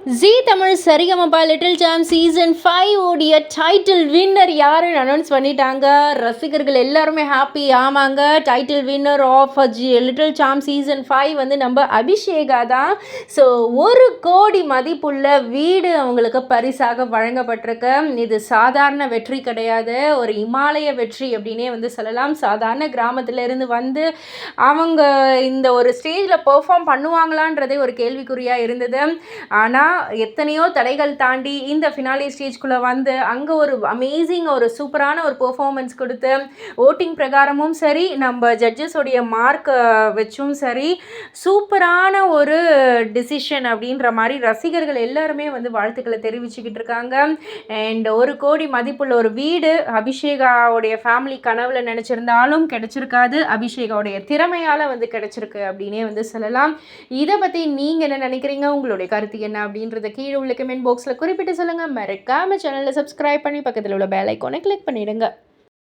ஜீ Tamil Sarigamapa little champs season 5 உடைய title winner யாருன்னு announce பண்ணிட்டாங்க. ரசிகர்கள் எல்லாருமே ஹாப்பி. ஆமாங்க, title winner of little champs season 5 வந்து நம்ம அபிஷேகா தான். ஸோ 1,00,00,000 மதிப்புள்ள வீடு அவங்களுக்கு பரிசாக வழங்கப்பட்டிருக்கு. இது சாதாரண வெற்றி கிடையாது, ஒரு இமாலய வெற்றி அப்படின்னே வந்து சொல்லலாம். சாதாரண கிராமத்திலிருந்து வந்து அவங்க இந்த ஒரு ஸ்டேஜில் பெர்ஃபார்ம் பண்ணுவாங்களான்றதே ஒரு கேள்விக்குறியாக இருந்தது. ஆனால் எத்தனையோ தடைகள் தாண்டி இந்த ஃபினாலே ஸ்டேஜ்குள்ளே வந்து அங்கே ஒரு அமேசிங் ஒரு சூப்பரான ஒரு பெர்ஃபார்மன்ஸ் கொடுத்து ஓட்டிங் பிரகாரமும் சரி, நம்ம ஜட்ஜஸோடைய மார்க் வச்சும் சரி, சூப்பரான ஒரு டிசிஷன் அப்படின்ற மாதிரி ரசிகர்கள் எல்லாருமே வந்து வாழ்த்துக்களை தெரிவிச்சுக்கிட்டு இருக்காங்க. அண்ட் 1,00,00,000 மதிப்புள்ள ஒரு வீடு அபிஷேகாவுடைய ஃபேமிலி கனவுல நினச்சிருந்தாலும் கிடைச்சிருக்காது, அபிஷேகாவுடைய திறமையால் வந்து கிடைச்சிருக்கு அப்படின்னே வந்து சொல்லலாம். இதை பற்றி நீங்கள் என்ன நினைக்கிறீங்க? உங்களுடைய கருத்து என்ன அப்படின்றத கீழே உள்ள கமெண்ட் பாக்ஸில் குறிப்பிட்டு சொல்லுங்கள். மறக்காம சேனலை சப்ஸ்கிரைப் பண்ணி பக்கத்தில் உள்ள பெல் ஐக்கானை கிளிக் பண்ணிடுங்க.